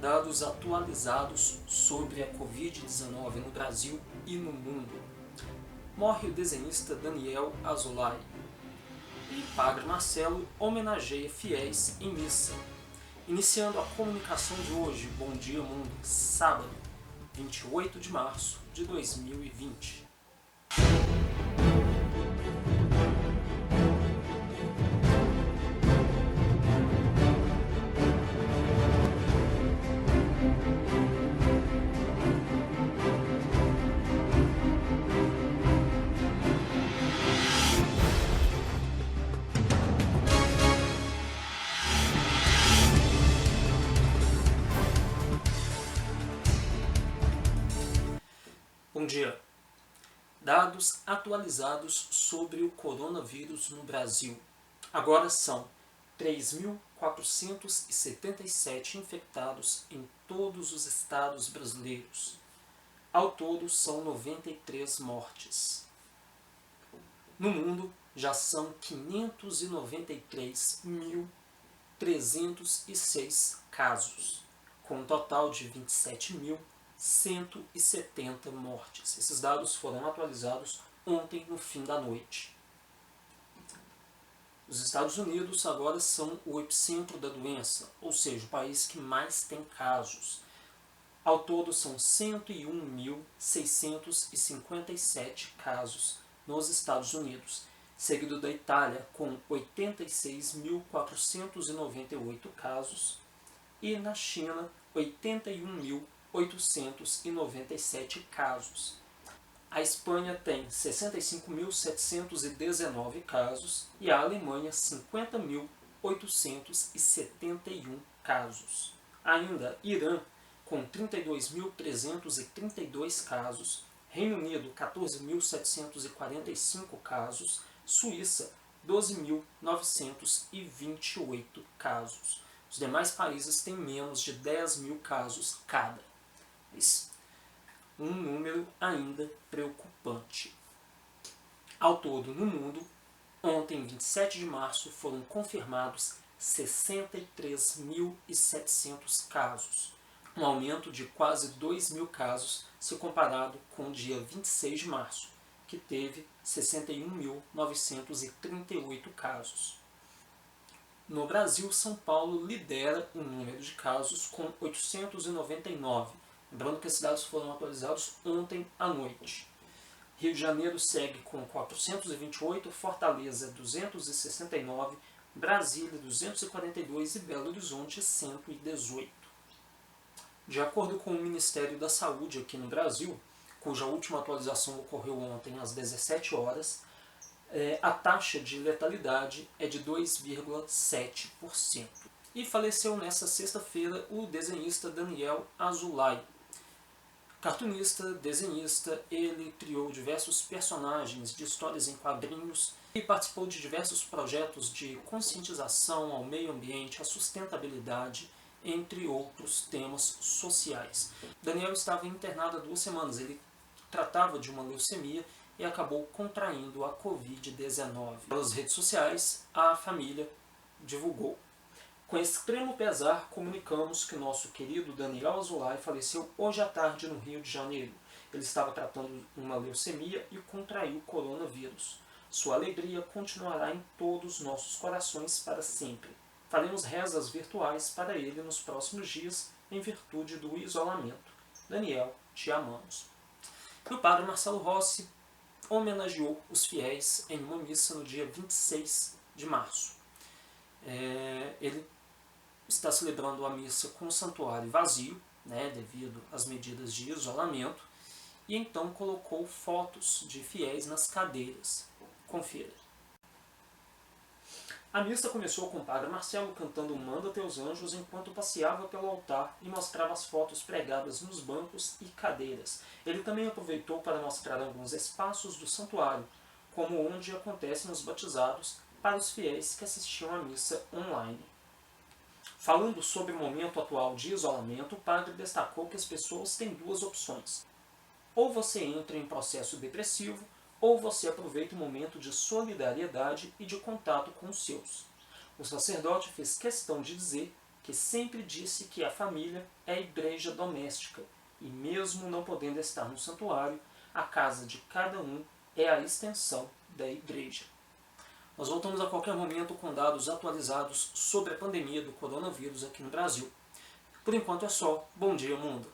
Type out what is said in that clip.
dados atualizados sobre a Covid-19 no Brasil e no mundo. Morre o desenhista Daniel Azoulay. E Padre Marcelo homenageia fiéis em missa. Iniciando a comunicação de hoje, Bom Dia Mundo, sábado, 28 de março de 2020. Bom dia. Dados atualizados sobre o coronavírus no Brasil. Agora são 3.477 infectados em todos os estados brasileiros. Ao todo, são 93 mortes. No mundo, já são 593.306 casos, com um total de 27.170 mortes. Esses dados foram atualizados ontem no fim da noite. Os Estados Unidos agora são o epicentro da doença, ou seja, o país que mais tem casos. Ao todo são 101.657 casos nos Estados Unidos, seguido da Itália com 86.498 casos e na China 81.897 casos. A Espanha tem 65.719 casos e a Alemanha 50.871 casos. Ainda Irã com 32.332 casos, Reino Unido 14.745 casos, Suíça 12.928 casos. Os demais países têm menos de 10.000 casos cada. Um número ainda preocupante. Ao todo, no mundo, ontem, 27 de março, foram confirmados 63.700 casos, um aumento de quase 2.000 casos se comparado com o dia 26 de março, que teve 61.938 casos. No Brasil, São Paulo lidera o número de casos com 899, lembrando que esses dados foram atualizados ontem à noite. Rio de Janeiro segue com 428, Fortaleza 269, Brasília 242 e Belo Horizonte 118. De acordo com o Ministério da Saúde aqui no Brasil, cuja última atualização ocorreu ontem às 17 horas, a taxa de letalidade é de 2,7%. E faleceu nesta sexta-feira o desenhista Daniel Azoulay. Cartunista, desenhista, ele criou diversos personagens de histórias em quadrinhos e participou de diversos projetos de conscientização ao meio ambiente, à sustentabilidade, entre outros temas sociais. Daniel estava internado há 2 semanas, ele tratava de uma leucemia e acabou contraindo a Covid-19. Pelas redes sociais, a família divulgou: com extremo pesar, comunicamos que nosso querido Daniel Azoulay faleceu hoje à tarde no Rio de Janeiro. Ele estava tratando uma leucemia e contraiu o coronavírus. Sua alegria continuará em todos os nossos corações para sempre. Faremos rezas virtuais para ele nos próximos dias, em virtude do isolamento. Daniel, te amamos. E o padre Marcelo Rossi homenageou os fiéis em uma missa no dia 26 de março. Ele está celebrando a missa com o santuário vazio, devido às medidas de isolamento, e então colocou fotos de fiéis nas cadeiras. Confira. A missa começou com o padre Marcelo cantando Manda Teus Anjos enquanto passeava pelo altar e mostrava as fotos pregadas nos bancos e cadeiras. Ele também aproveitou para mostrar alguns espaços do santuário, como onde acontecem os batizados, para os fiéis que assistiam à missa online. Falando sobre o momento atual de isolamento, o padre destacou que as pessoas têm 2 opções. Ou você entra em processo depressivo, ou você aproveita o momento de solidariedade e de contato com os seus. O sacerdote fez questão de dizer que sempre disse que a família é a igreja doméstica, e mesmo não podendo estar no santuário, a casa de cada um é a extensão da igreja. Nós voltamos a qualquer momento com dados atualizados sobre a pandemia do coronavírus aqui no Brasil. Por enquanto é só. Bom dia, mundo!